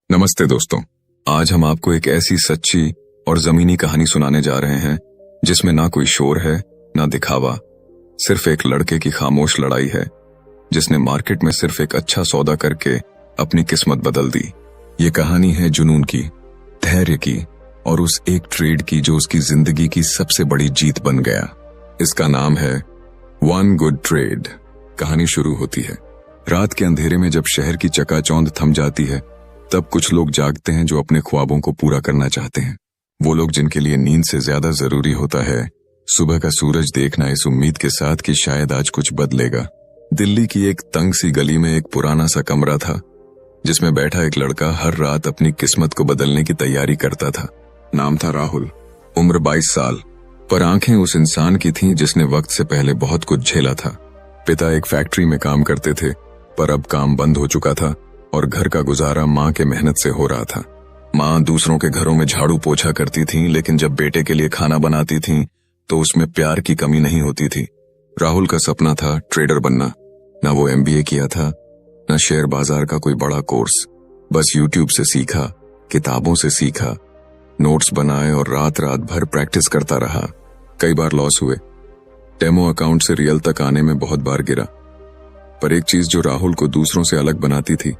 नमस्ते दोस्तों। आज हम आपको एक ऐसी सच्ची और जमीनी कहानी सुनाने जा रहे हैं जिसमें ना कोई शोर है ना दिखावा, सिर्फ एक लड़के की खामोश लड़ाई है जिसने मार्केट में सिर्फ एक अच्छा सौदा करके अपनी किस्मत बदल दी। ये कहानी है जुनून की, धैर्य की और उस एक ट्रेड की जो उसकी जिंदगी की सबसे बड़ी जीत बन गया। इसका नाम है वन गुड ट्रेड। कहानी शुरू होती है रात के अंधेरे में, जब शहर की चकाचौंध थम जाती है। तब कुछ लोग जागते हैं जो अपने ख्वाबों को पूरा करना चाहते हैं। वो लोग जिनके लिए नींद से ज्यादा जरूरी होता है सुबह का सूरज देखना, इस उम्मीद के साथ कि शायद आज कुछ बदलेगा। दिल्ली की एक तंग सी गली में एक पुराना सा कमरा था जिसमें बैठा एक लड़का हर रात अपनी किस्मत को बदलने की तैयारी करता था। नाम था राहुल, उम्र 22 साल, पर आंखें उस इंसान की थीं जिसने वक्त से पहले बहुत कुछ झेला था। पिता एक फैक्ट्री में काम करते थे, पर अब काम बंद हो चुका था और घर का गुजारा माँ के मेहनत से हो रहा था। माँ दूसरों के घरों में झाड़ू पोछा करती थीं, लेकिन जब बेटे के लिए खाना बनाती थीं तो उसमें प्यार की कमी नहीं होती थी। राहुल का सपना था ट्रेडर बनना। न वो MBA किया था, न शेयर बाजार का कोई बड़ा कोर्स, बस यूट्यूब से सीखा, किताबों से सीखा, नोट्स बनाए और रात रात भर प्रैक्टिस करता रहा। कई बार लॉस हुए, डेमो अकाउंट से रियल तक आने में बहुत बार गिरा, पर एक चीज जो राहुल को दूसरों से अलग बनाती थी,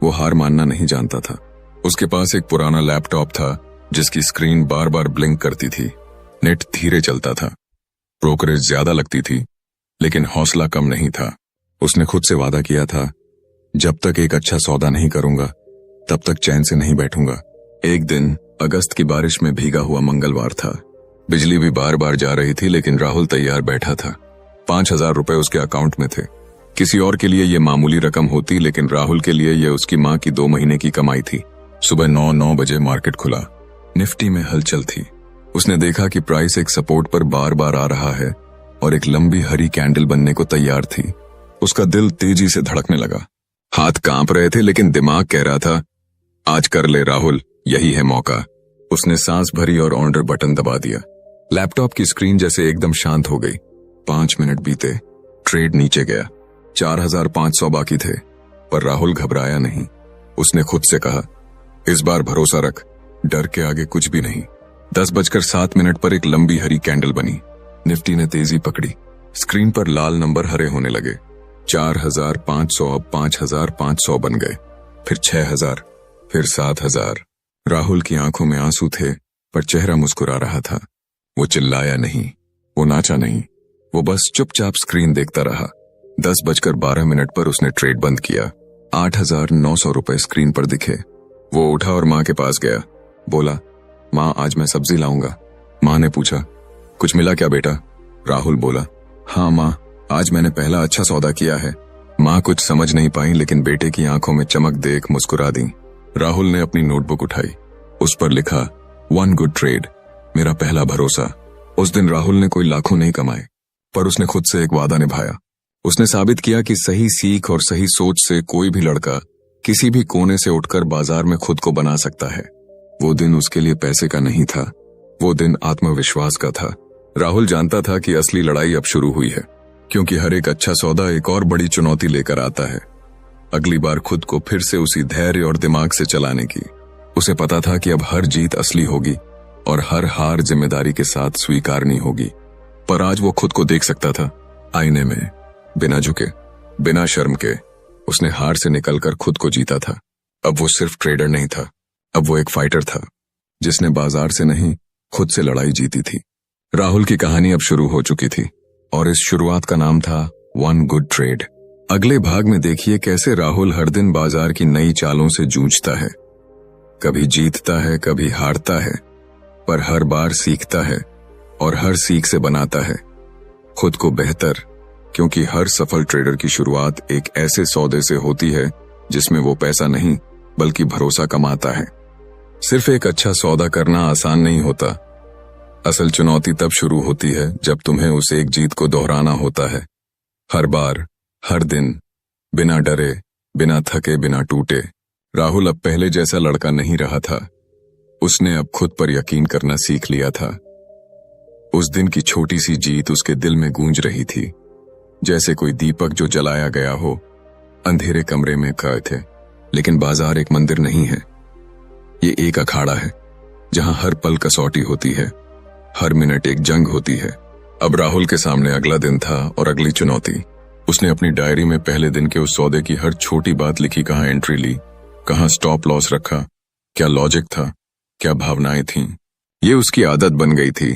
वो हार मानना नहीं जानता था। उसके पास एक पुराना लैपटॉप था जिसकी स्क्रीन बार बार ब्लिंक करती थी, नेट धीरे चलता था, ब्रोकरेज ज्यादा लगती थी, लेकिन हौसला कम नहीं था। उसने खुद से वादा किया था, जब तक एक अच्छा सौदा नहीं करूंगा तब तक चैन से नहीं बैठूंगा। एक दिन अगस्त की बारिश में भीगा हुआ मंगलवार था। बिजली भी बार बार जा रही थी, लेकिन राहुल तैयार बैठा था। 5,000 रुपए उसके अकाउंट में थे। किसी और के लिए ये मामूली रकम होती, लेकिन राहुल के लिए ये उसकी माँ की 2 महीने की कमाई थी। सुबह 9 बजे मार्केट खुला। निफ्टी में हलचल थी। उसने देखा कि प्राइस एक सपोर्ट पर बार बार आ रहा है और एक लंबी हरी कैंडल बनने को तैयार थी। उसका दिल तेजी से धड़कने लगा। हाथ कांप रहे थे, लेकिन दिमाग कह रहा था, आज कर ले राहुल, यही है मौका। उसने सांस भरी और ऑर्डर बटन दबा दिया। लैपटॉप की स्क्रीन जैसे एकदम शांत हो गई। 5 मिनट बीते, ट्रेड नीचे गया। 4,500 बाकी थे, पर राहुल घबराया नहीं। उसने खुद से कहा, इस बार भरोसा रख, डर के आगे कुछ भी नहीं। 10:07 पर एक लंबी हरी कैंडल बनी। निफ्टी ने तेजी पकड़ी। स्क्रीन पर लाल नंबर हरे होने लगे। 4,500 अब 5,500 बन गए, फिर 6,000, फिर 7,000। राहुल की आंखों में आंसू थे, पर चेहरा मुस्कुरा रहा था। वो चिल्लाया नहीं, वो नाचा नहीं, वो बस चुपचाप स्क्रीन देखता रहा। 10:12 पर उसने ट्रेड बंद किया। 8,900 रुपए स्क्रीन पर दिखे। वो उठा और माँ के पास गया। बोला, माँ आज मैं सब्जी लाऊंगा। माँ ने पूछा, कुछ मिला क्या बेटा? राहुल बोला, हाँ माँ, आज मैंने पहला अच्छा सौदा किया है। माँ कुछ समझ नहीं पाई, लेकिन बेटे की आंखों में चमक देख मुस्कुरा दी। राहुल ने अपनी नोटबुक उठाई। उस पर लिखा, वन गुड ट्रेड, मेरा पहला भरोसा। उस दिन राहुल ने कोई लाखों नहीं कमाए, पर उसने खुद से एक वादा निभाया। उसने साबित किया कि सही सीख और सही सोच से कोई भी लड़का किसी भी कोने से उठकर बाजार में खुद को बना सकता है। वो दिन उसके लिए पैसे का नहीं था, वो दिन आत्मविश्वास का था। राहुल जानता था कि असली लड़ाई अब शुरू हुई है, क्योंकि हर एक अच्छा सौदा एक और बड़ी चुनौती लेकर आता है। अगली बार खुद को फिर से उसी धैर्य और दिमाग से चलाने की। उसे पता था कि अब हर जीत असली होगी और हर हार जिम्मेदारी के साथ स्वीकारनी होगी। पर आज वो खुद को देख सकता था आईने में, बिना झुके, बिना शर्म के। उसने हार से निकलकर खुद को जीता था। अब वो सिर्फ ट्रेडर नहीं था, अब वो एक फाइटर था जिसने बाजार से नहीं, खुद से लड़ाई जीती थी। राहुल की कहानी अब शुरू हो चुकी थी और इस शुरुआत का नाम था वन गुड ट्रेड। अगले भाग में देखिए कैसे राहुल हर दिन बाजार की नई चालों से जूझता है। कभी जीतता है, कभी हारता है, पर हर बार सीखता है और हर सीख से बनाता है खुद को बेहतर। क्योंकि हर सफल ट्रेडर की शुरुआत एक ऐसे सौदे से होती है जिसमें वो पैसा नहीं बल्कि भरोसा कमाता है। सिर्फ एक अच्छा सौदा करना आसान नहीं होता। असल चुनौती तब शुरू होती है जब तुम्हें उस एक जीत को दोहराना होता है, हर बार, हर दिन, बिना डरे, बिना थके, बिना टूटे। राहुल अब पहले जैसा लड़का नहीं रहा था। उसने अब खुद पर यकीन करना सीख लिया था। उस दिन की छोटी सी जीत उसके दिल में गूंज रही थी, जैसे कोई दीपक जो जलाया गया हो। अंधेरे कमरे में खड़े थे, लेकिन बाजार एक मंदिर नहीं है, ये एक अखाड़ा है जहां हर पल कसौटी होती है, हर मिनट एक जंग होती है। अब राहुल के सामने अगला दिन था और अगली चुनौती। उसने अपनी डायरी में पहले दिन के उस सौदे की हर छोटी बात लिखी, कहाँ एंट्री ली, कहाँ स्टॉप लॉस रखा, क्या लॉजिक था, क्या भावनाएं थीं। ये उसकी आदत बन गई थी।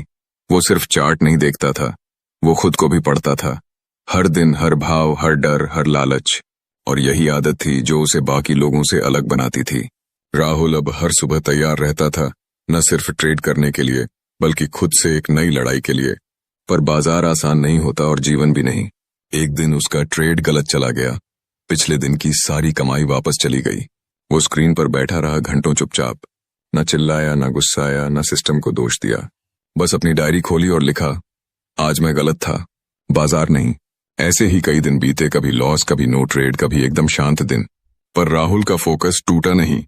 वो सिर्फ चार्ट नहीं देखता था, वो खुद को भी पढ़ता था, हर दिन, हर भाव, हर डर, हर लालच। और यही आदत थी जो उसे बाकी लोगों से अलग बनाती थी। राहुल अब हर सुबह तैयार रहता था, न सिर्फ ट्रेड करने के लिए बल्कि खुद से एक नई लड़ाई के लिए। पर बाजार आसान नहीं होता और जीवन भी नहीं। एक दिन उसका ट्रेड गलत चला गया। पिछले दिन की सारी कमाई वापस चली गई। वो स्क्रीन पर बैठा रहा घंटों चुपचाप, न चिल्लाया, न गुस्साया, न सिस्टम को दोष दिया। बस अपनी डायरी खोली और लिखा, आज मैं गलत था, बाजार नहीं। ऐसे ही कई दिन बीते, कभी लॉस, कभी नो ट्रेड, कभी एकदम शांत दिन। पर राहुल का फोकस टूटा नहीं,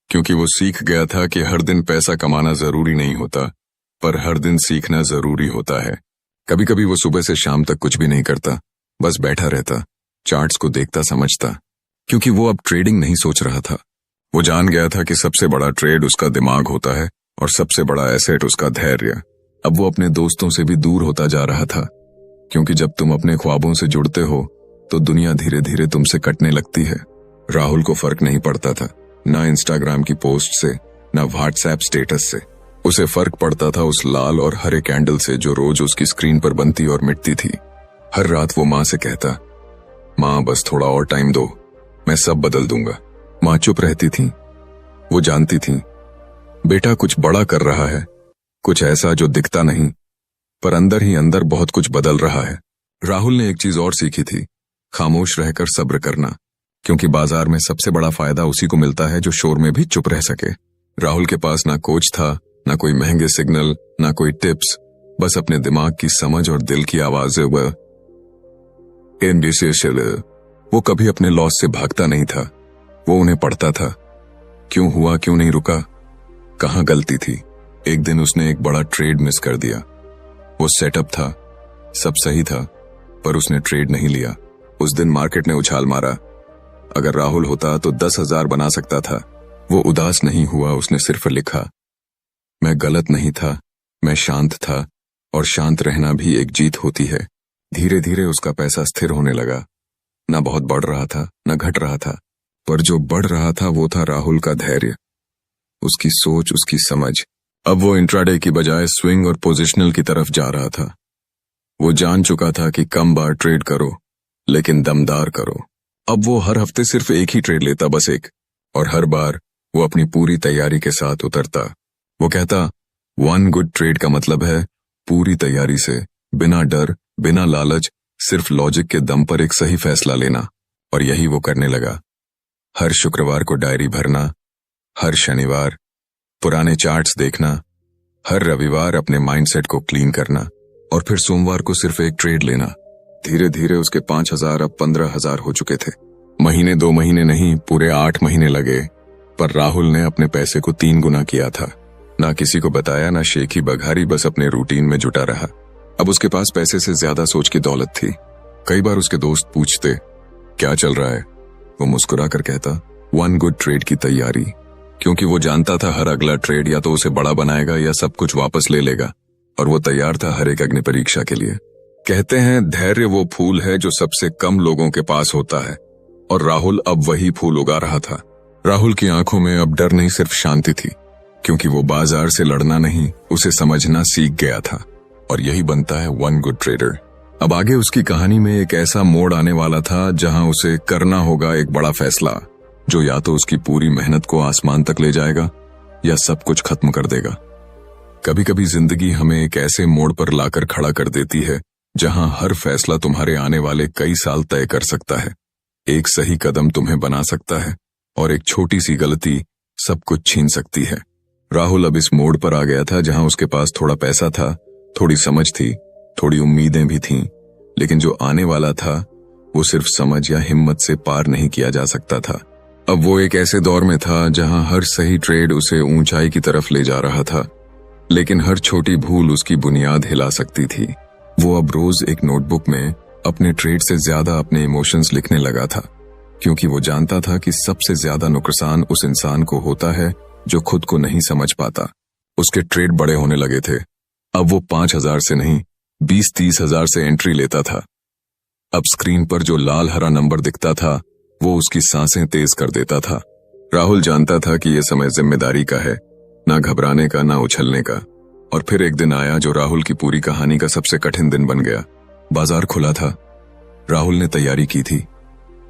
क्योंकि वो सीख गया था कि हर दिन पैसा कमाना जरूरी नहीं होता, पर हर दिन सीखना जरूरी होता है। कभी कभी वो सुबह से शाम तक कुछ भी नहीं करता, बस बैठा रहता, चार्ट्स को देखता, समझता, क्योंकि वो अब ट्रेडिंग नहीं सोच रहा था। वो जान गया था कि सबसे बड़ा ट्रेड उसका दिमाग होता है और सबसे बड़ा एसेट उसका धैर्य। अब वो अपने दोस्तों से भी दूर होता जा रहा था, क्योंकि जब तुम अपने ख्वाबों से जुड़ते हो तो दुनिया धीरे धीरे तुमसे कटने लगती है। राहुल को फर्क नहीं पड़ता था, ना इंस्टाग्राम की पोस्ट से, ना व्हाट्सएप स्टेटस से। उसे फर्क पड़ता था उस लाल और हरे कैंडल से जो रोज उसकी स्क्रीन पर बनती और मिटती थी। हर रात वो माँ से कहता, माँ बस थोड़ा और टाइम दो, मैं सब बदल दूंगा। माँ चुप रहती थी। वो जानती थी बेटा कुछ बड़ा कर रहा है, कुछ ऐसा जो दिखता नहीं, पर अंदर ही अंदर बहुत कुछ बदल रहा है। राहुल ने एक चीज और सीखी थी, खामोश रहकर सब्र करना, क्योंकि बाजार में सबसे बड़ा फायदा उसी को मिलता है जो शोर में भी चुप रह सके। राहुल के पास ना कोच था, ना कोई महंगे सिग्नल, ना कोई टिप्स, बस अपने दिमाग की समझ और दिल की आवाजें। वो कभी अपने लॉस से भागता नहीं था, वो उन्हें पढ़ता था। क्यों हुआ, क्यों नहीं रुका, कहाँ गलती थी। एक दिन उसने एक बड़ा ट्रेड मिस कर दिया। वो सेटअप था, सब सही था, पर उसने ट्रेड नहीं लिया। उस दिन मार्केट ने उछाल मारा। अगर राहुल होता तो 10,000 बना सकता था। वो उदास नहीं हुआ, उसने सिर्फ लिखा, मैं गलत नहीं था, मैं शांत था, और शांत रहना भी एक जीत होती है। धीरे धीरे उसका पैसा स्थिर होने लगा। ना बहुत बढ़ रहा था, ना घट रहा था, पर जो बढ़ रहा था वो था राहुल का धैर्य, उसकी सोच, उसकी समझ। अब वो इंट्राडे की बजाय स्विंग और पोजिशनल की तरफ जा रहा था। वो जान चुका था कि कम बार ट्रेड करो, लेकिन दमदार करो। अब वो हर हफ्ते सिर्फ एक ही ट्रेड लेता, बस एक, और हर बार वो अपनी पूरी तैयारी के साथ उतरता। वो कहता, 1 गुड ट्रेड का मतलब है पूरी तैयारी से, बिना डर, बिना लालच, सिर्फ लॉजिक के दम पर एक सही फैसला लेना। और यही वो करने लगा। हर शुक्रवार को डायरी भरना, हर शनिवार पुराने चार्ट्स देखना, हर रविवार अपने माइंडसेट को क्लीन करना, और फिर सोमवार को सिर्फ एक ट्रेड लेना। धीरे धीरे उसके 5,000 अब 15,000 हो चुके थे। महीने, 2 महीने नहीं, पूरे 8 महीने लगे। पर राहुल ने अपने पैसे को 3 गुना किया था। ना किसी को बताया, ना शेखी बघारी, बस अपने रूटीन में जुटा रहा। अब उसके पास पैसे से ज्यादा सोच की दौलत थी। कई बार उसके दोस्त पूछते, क्या चल रहा है? वो मुस्कुरा कर कहता, 1 गुड ट्रेड की तैयारी, क्योंकि वो जानता था हर अगला ट्रेड या तो उसे बड़ा बनाएगा या सब कुछ वापस ले लेगा, और वो तैयार था हर एक अग्नि परीक्षा के लिए। कहते हैं धैर्य वो फूल है जो सबसे कम लोगों के पास होता है, और राहुल अब वही फूल उगा रहा था। राहुल की आंखों में अब डर नहीं, सिर्फ शांति थी, क्योंकि वो बाजार से लड़ना नहीं, उसे समझना सीख गया था। और यही बनता है 1 गुड ट्रेडर। अब आगे उसकी कहानी में एक ऐसा मोड़ आने वाला था जहां उसे करना होगा एक बड़ा फैसला, जो या तो उसकी पूरी मेहनत को आसमान तक ले जाएगा या सब कुछ खत्म कर देगा। कभी कभी जिंदगी हमें एक ऐसे मोड़ पर लाकर खड़ा कर देती है जहां हर फैसला तुम्हारे आने वाले कई साल तय कर सकता है। एक सही कदम तुम्हें बना सकता है, और एक छोटी सी गलती सब कुछ छीन सकती है। राहुल अब इस मोड़ पर आ गया था जहां उसके पास थोड़ा पैसा था, थोड़ी समझ थी, थोड़ी उम्मीदें भी थीं, लेकिन जो आने वाला था वो सिर्फ समझ या हिम्मत से पार नहीं किया जा सकता था। अब वो एक ऐसे दौर में था जहां हर सही ट्रेड उसे ऊंचाई की तरफ ले जा रहा था, लेकिन हर छोटी भूल उसकी बुनियाद हिला सकती थी। वो अब रोज एक नोटबुक में अपने ट्रेड से ज्यादा अपने इमोशंस लिखने लगा था। क्योंकि वो जानता था कि सबसे ज्यादा नुकसान उस इंसान को होता है जो खुद को नहीं समझ पाता। उसके ट्रेड बड़े होने लगे थे। अब वो 5,000 से नहीं 20-30 हजार से एंट्री लेता था। अब स्क्रीन पर जो लाल हरा नंबर दिखता था वो उसकी सांसें तेज कर देता था। राहुल जानता था कि यह समय जिम्मेदारी का है, ना घबराने का ना उछलने का। और फिर एक दिन आया जो राहुल की पूरी कहानी का सबसे कठिन दिन बन गया। बाजार खुला था। राहुल ने तैयारी की थी।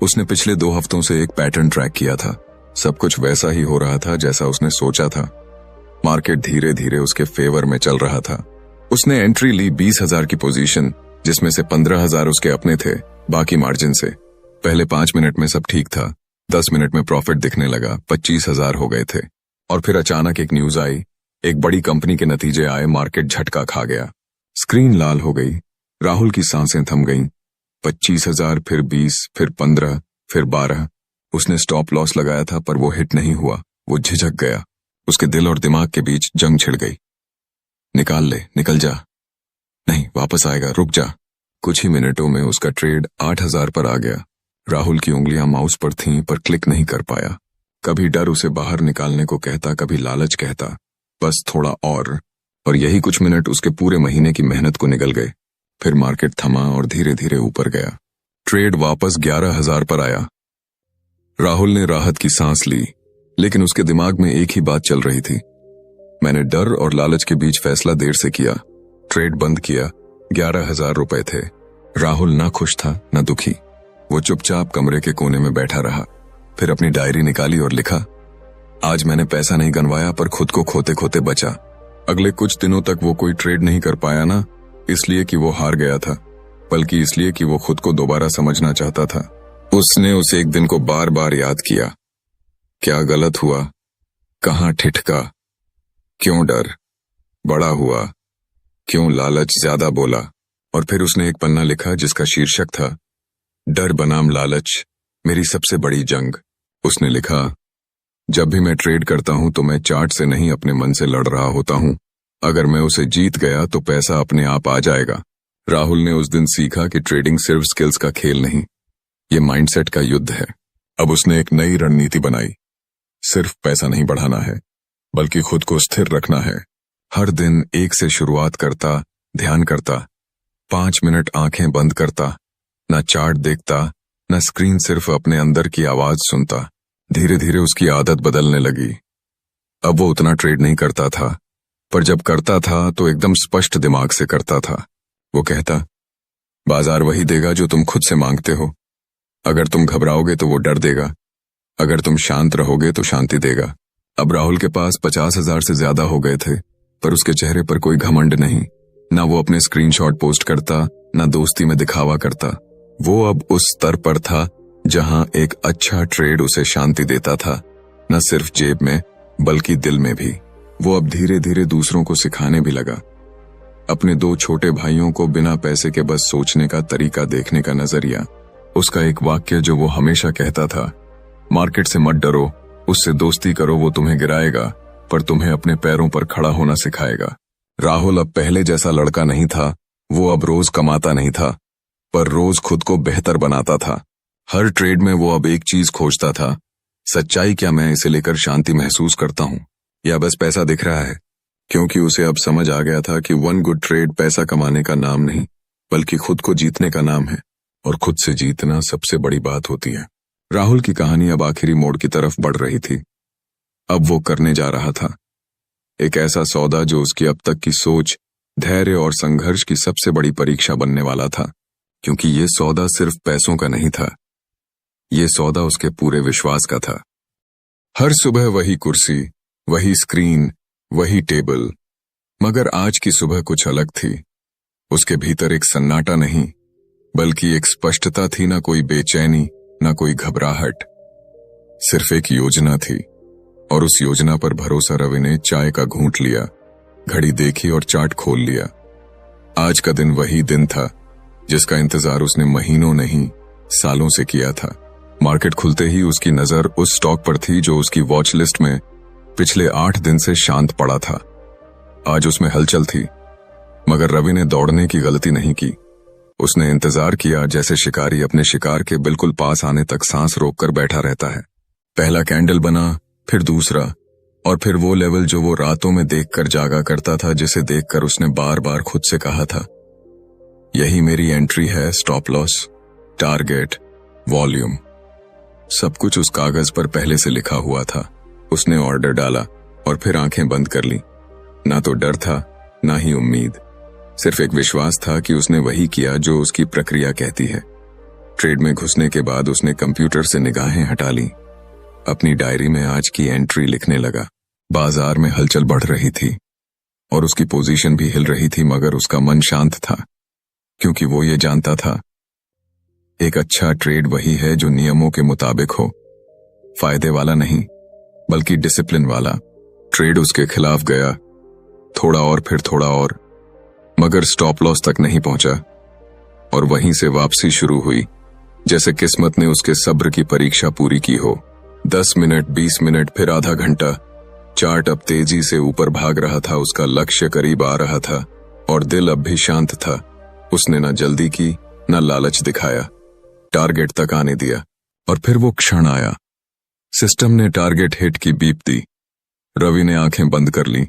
उसने पिछले 2 हफ्तों से एक पैटर्न ट्रैक किया था। सब कुछ वैसा ही हो रहा था जैसा उसने सोचा था। मार्केट धीरे धीरे उसके फेवर में चल रहा था। उसने एंट्री ली 20,000 की पोजीशन, जिसमें से 15,000 उसके अपने थे, बाकी मार्जिन से। पहले 5 मिनट में सब ठीक था। 10 मिनट में प्रॉफिट दिखने लगा। 25,000 हो गए थे। और फिर अचानक एक न्यूज आई। एक बड़ी कंपनी के नतीजे आए। मार्केट झटका खा गया। स्क्रीन लाल हो गई। राहुल की सांसें थम गईं। 25,000, फिर 20, फिर 15, फिर 12। उसने स्टॉप लॉस लगाया था पर वो हिट नहीं हुआ। वो झिझक गया। उसके दिल और दिमाग के बीच जंग छिड़ गई। निकाल ले, निकल जा। नहीं, वापस आएगा, रुक जा। कुछ ही मिनटों में उसका ट्रेड 8,000 पर आ गया। राहुल की उंगलियां माउस पर थीं पर क्लिक नहीं कर पाया। कभी डर उसे बाहर निकालने को कहता, कभी लालच कहता, बस थोड़ा और यही कुछ मिनट उसके पूरे महीने की मेहनत को निगल गए। फिर मार्केट थमा और धीरे धीरे ऊपर गया। ट्रेड वापस 11,000 पर आया। राहुल ने राहत की सांस ली, लेकिन उसके दिमाग में एक ही बात चल रही थी। मैंने डर और लालच के बीच फैसला देर से किया। ट्रेड बंद किया। 11,000 रुपए थे। राहुल ना खुश था ना दुखी। वो चुपचाप कमरे के कोने में बैठा रहा। फिर अपनी डायरी निकाली और लिखा, आज मैंने पैसा नहीं गंवाया पर खुद को खोते खोते बचा। अगले कुछ दिनों तक वो कोई ट्रेड नहीं कर पाया, ना इसलिए कि वो हार गया था, बल्कि इसलिए कि वो खुद को दोबारा समझना चाहता था। उसने उस एक दिन को बार बार याद किया। क्या गलत हुआ? कहाँ ठिठका? क्यों डर बड़ा हुआ? क्यों लालच ज्यादा बोला? और फिर उसने एक पन्ना लिखा जिसका शीर्षक था, डर बनाम लालच, मेरी सबसे बड़ी जंग। उसने लिखा, जब भी मैं ट्रेड करता हूं तो मैं चार्ट से नहीं अपने मन से लड़ रहा होता हूं। अगर मैं उसे जीत गया तो पैसा अपने आप आ जाएगा। राहुल ने उस दिन सीखा कि ट्रेडिंग सिर्फ स्किल्स का खेल नहीं, ये माइंडसेट का युद्ध है। अब उसने एक नई रणनीति बनाई। सिर्फ पैसा नहीं बढ़ाना है, बल्कि खुद को स्थिर रखना है। हर दिन 1 से शुरुआत करता, ध्यान करता, 5 मिनट आंखें बंद करता, न चार्ट देखता, न स्क्रीन, सिर्फ अपने अंदर की आवाज सुनता। धीरे धीरे उसकी आदत बदलने लगी। अब वो उतना ट्रेड नहीं करता था, पर जब करता था तो एकदम स्पष्ट दिमाग से करता था। वो कहता, बाजार वही देगा जो तुम खुद से मांगते हो। अगर तुम घबराओगे तो वो डर देगा। अगर तुम शांत रहोगे तो शांति देगा। अब राहुल के पास 50,000 से ज्यादा हो गए थे, पर उसके चेहरे पर कोई घमंड नहीं। ना वो अपने स्क्रीनशॉट पोस्ट करता, ना दोस्ती में दिखावा करता। वो अब उस स्तर पर था जहां एक अच्छा ट्रेड उसे शांति देता था, न सिर्फ जेब में बल्कि दिल में भी। वो अब धीरे धीरे दूसरों को सिखाने भी लगा। अपने 2 छोटे भाइयों को बिना पैसे के बस सोचने का तरीका देखने का नजरिया। उसका एक वाक्य जो वो हमेशा कहता था, मार्केट से मत डरो, उससे दोस्ती करो, वो तुम्हें गिराएगा पर तुम्हें अपने पैरों पर खड़ा होना सिखाएगा। राहुल अब पहले जैसा लड़का नहीं था। वो अब रोज कमाता नहीं था, पर रोज खुद को बेहतर बनाता था। हर ट्रेड में वो अब एक चीज खोजता था, सच्चाई क्या मैं इसे लेकर शांति महसूस करता हूं या बस पैसा दिख रहा है? क्योंकि उसे अब समझ आ गया था कि 1 गुड ट्रेड पैसा कमाने का नाम नहीं, बल्कि खुद को जीतने का नाम है। और खुद से जीतना सबसे बड़ी बात होती है। राहुल की कहानी अब आखिरी मोड़ की तरफ बढ़ रही थी। अब वो करने जा रहा था एक ऐसा सौदा जो उसकी अब तक की सोच, धैर्य और संघर्ष की सबसे बड़ी परीक्षा बनने वाला था। क्योंकि ये सौदा सिर्फ पैसों का नहीं था, ये सौदा उसके पूरे विश्वास का था। हर सुबह वही कुर्सी, वही स्क्रीन, वही टेबल, मगर आज की सुबह कुछ अलग थी। उसके भीतर एक सन्नाटा नहीं, बल्कि एक स्पष्टता थी। ना कोई बेचैनी, ना कोई घबराहट, सिर्फ एक योजना थी। और उस योजना पर भरोसा रवि ने चाय का घूंट लिया, घड़ी देखी और चार्ट खोल लिया। आज का दिन वही दिन था जिसका इंतजार उसने महीनों नहीं सालों से किया था। मार्केट खुलते ही उसकी नजर उस स्टॉक पर थी जो उसकी वॉच लिस्ट में पिछले 8 दिन से शांत पड़ा था। आज उसमें हलचल थी, मगर रवि ने दौड़ने की गलती नहीं की। उसने इंतजार किया जैसे शिकारी अपने शिकार के बिल्कुल पास आने तक सांस रोककर बैठा रहता है। पहला कैंडल बना, फिर दूसरा, और फिर वो लेवल जो वो रातों में देखकर जागा करता था, जिसे देखकर उसने बार बार खुद से कहा था, यही मेरी एंट्री है, स्टॉप लॉस, टारगेट, वॉल्यूम। सब कुछ उस कागज पर पहले से लिखा हुआ था। उसने ऑर्डर डाला और फिर आंखें बंद कर ली। ना तो डर था, ना ही उम्मीद, सिर्फ एक विश्वास था कि उसने वही किया जो उसकी प्रक्रिया कहती है। ट्रेड में घुसने के बाद उसने कंप्यूटर से निगाहें हटा ली। अपनी डायरी में आज की एंट्री लिखने लगा। बाजार में हलचल बढ़ रही थी और उसकी पोजीशन भी हिल रही थी, मगर उसका मन शांत था, क्योंकि वो ये जानता था, एक अच्छा ट्रेड वही है जो नियमों के मुताबिक हो, फायदे वाला नहीं बल्कि डिसिप्लिन वाला। ट्रेड उसके खिलाफ गया, थोड़ा और फिर थोड़ा और, मगर स्टॉप लॉस तक नहीं पहुंचा और वहीं से वापसी शुरू हुई, जैसे किस्मत ने उसके सब्र की परीक्षा पूरी की हो। 10 मिनट, 20 मिनट, फिर आधा घंटा। चार्ट अब तेजी से ऊपर भाग रहा था, उसका लक्ष्य करीब आ रहा था और दिल अब भी शांत था। उसने न जल्दी की, न लालच दिखाया, टारगेट तक आने दिया। और फिर वो क्षण आया। सिस्टम ने टारगेट हिट की बीप दी। रवि ने आंखें बंद कर ली,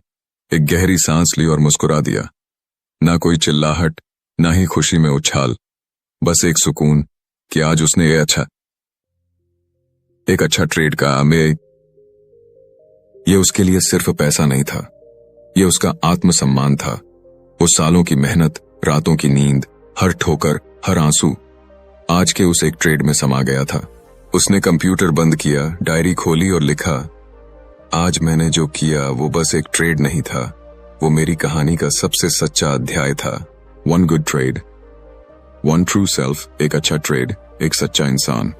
एक गहरी सांस ली और मुस्कुरा दिया। ना कोई चिल्लाहट, ना ही खुशी में उछाल, बस एक सुकून कि आज उसने एक अच्छा ट्रेड का में। ये उसके लिए सिर्फ पैसा नहीं था, ये उसका आत्मसम्मान था। वो सालों की मेहनत, रातों की नींद, हर ठोकर, हर आंसू आज के उस एक ट्रेड में समा गया था। उसने कंप्यूटर बंद किया, डायरी खोली और लिखा, आज मैंने जो किया वो बस एक ट्रेड नहीं था, वो मेरी कहानी का सबसे सच्चा अध्याय था। 1 गुड ट्रेड, 1 ट्रू सेल्फ, एक अच्छा ट्रेड, एक सच्चा इंसान।